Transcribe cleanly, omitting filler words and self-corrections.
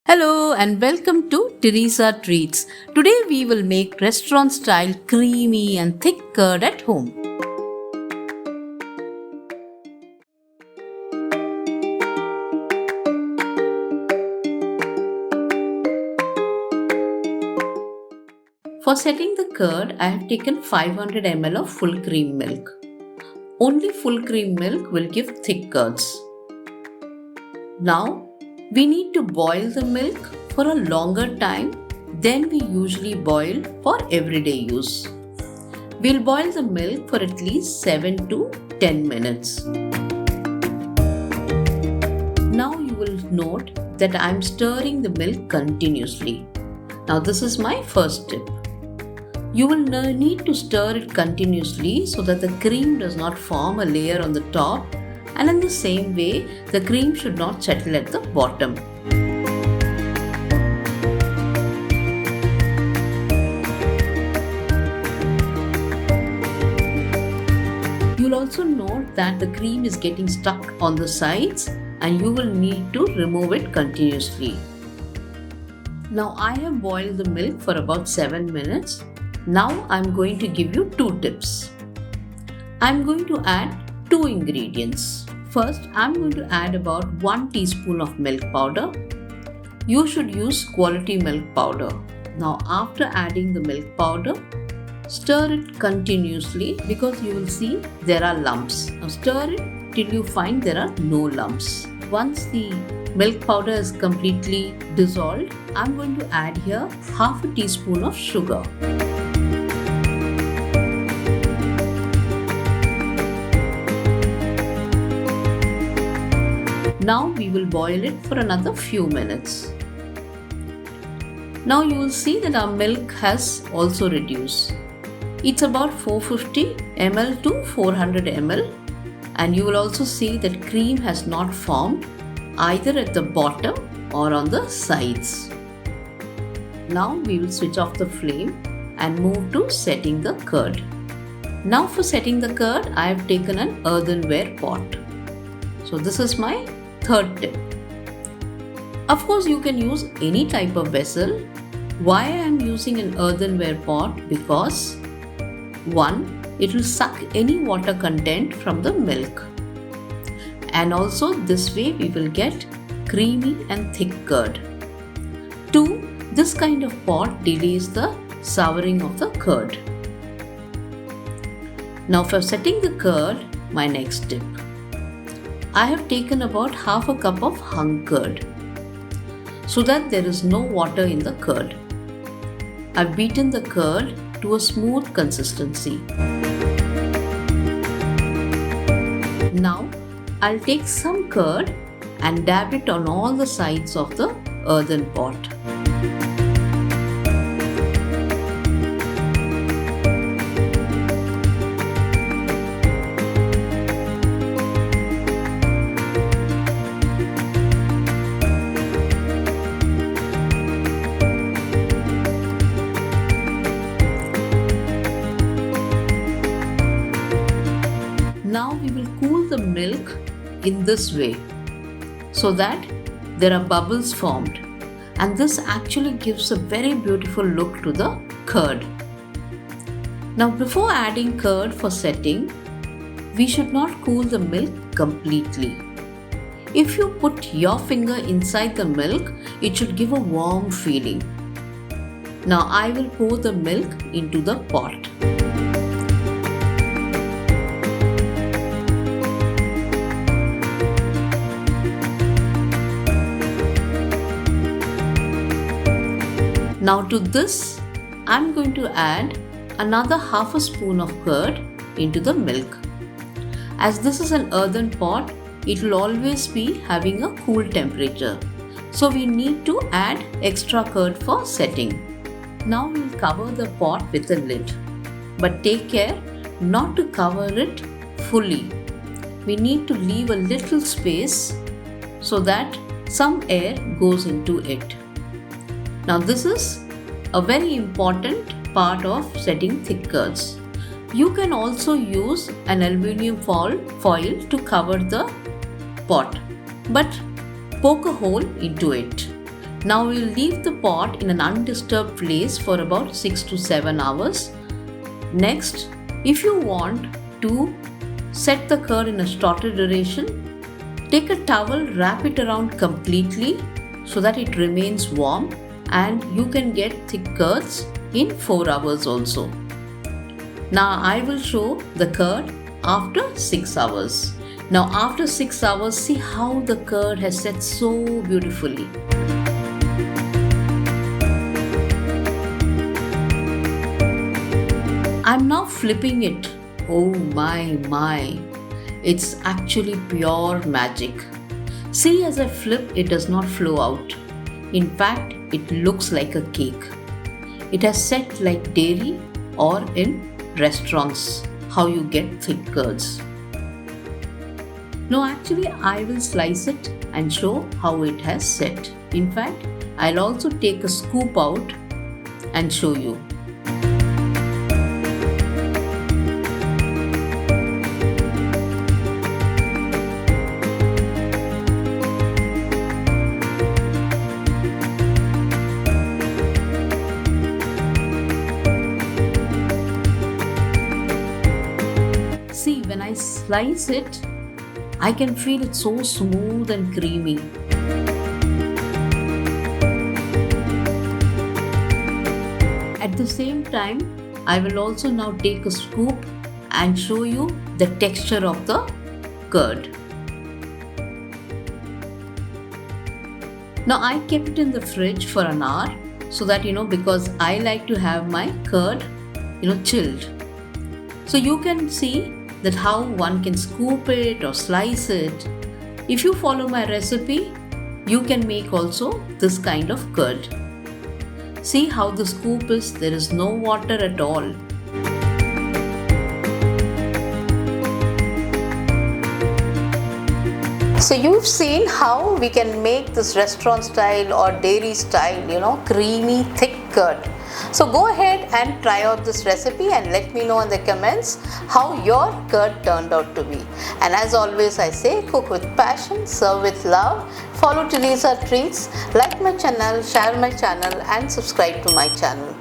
Hello and welcome to Teresa Treats. Today we will make restaurant style creamy and thick curd at home. For setting the curd, I have taken 500 ml of full cream milk. Only full cream milk will give thick curds. Now, we need to boil the milk for a longer time than we usually boil for everyday use. We'll boil the milk for at least 7 to 10 minutes. Now you will note that I'm stirring the milk continuously. Now this is my first tip. You will need to stir it continuously so that the cream does not form a layer on the top, and in the same way, the cream should not settle at the bottom. You'll also note that the cream is getting stuck on the sides and you will need to remove it continuously. Now I have boiled the milk for about 7 minutes. Now I'm going to give you 2 tips. I'm going to add 2 ingredients. First, I'm going to add about 1 teaspoon of milk powder. You should use quality milk powder. Now after adding the milk powder, stir it continuously because you will see there are lumps. Now stir it till you find there are no lumps. Once the milk powder is completely dissolved, I'm going to add here half a teaspoon of sugar. Now we will boil it for another few minutes. Now you will see that our milk has also reduced. It's about 450 ml to 400 ml, and you will also see that cream has not formed either at the bottom or on the sides. Now we will switch off the flame and move to setting the curd. Now for setting the curd, I have taken an earthenware pot. So this is my third tip. Of course, you can use any type of vessel. Why I am using an earthenware pot? Because 1, it will suck any water content from the milk. And also this way we will get creamy and thick curd. 2, this kind of pot delays the souring of the curd. Now for setting the curd, my next tip. I have taken about half a cup of hung curd so that there is no water in the curd. I've beaten the curd to a smooth consistency. Now I'll take some curd and dab it on all the sides of the earthen pot. Now we will cool the milk in this way so that there are bubbles formed, and this actually gives a very beautiful look to the curd. Now before adding curd for setting, we should not cool the milk completely. If you put your finger inside the milk, it should give a warm feeling. Now I will pour the milk into the pot. Now to this, I'm going to add another half a spoon of curd into the milk. As this is an earthen pot, it will always be having a cool temperature. So we need to add extra curd for setting. Now we'll cover the pot with a lid. But take care not to cover it fully. We need to leave a little space so that some air goes into it. Now this is a very important part of setting thick curds. You can also use an aluminium foil to cover the pot, but poke a hole into it. Now we'll leave the pot in an undisturbed place for about 6 to 7 hours. Next, if you want to set the curd in a shorter duration, take a towel, wrap it around completely so that it remains warm, and you can get thick curds in 4 hours also. Now I will show the curd after 6 hours. Now after 6 hours, see how the curd has set so beautifully. I'm now flipping it. Oh my. It's actually pure magic. See, as I flip, it does not flow out. In fact, it looks like a cake. It has set like dairy or in restaurants, how you get thick curds. No, actually, I will slice it and show how it has set. In fact, I'll also take a scoop out and show you. See, when I slice it, I can feel it so smooth and creamy. At the same time, I will also now take a scoop and show you the texture of the curd. Now I kept it in the fridge for an hour so that because I like to have my curd chilled. So you can see that how one can scoop it or slice it. If you follow my recipe, you can make also this kind of curd. See how the scoop is, there is no water at all. So you've seen how we can make this restaurant style or dairy style, creamy, thick curd. So go ahead and try out this recipe and let me know in the comments how your curd turned out to be. And as always I say, cook with passion, serve with love, follow Teresa Treats, like my channel, share my channel and subscribe to my channel.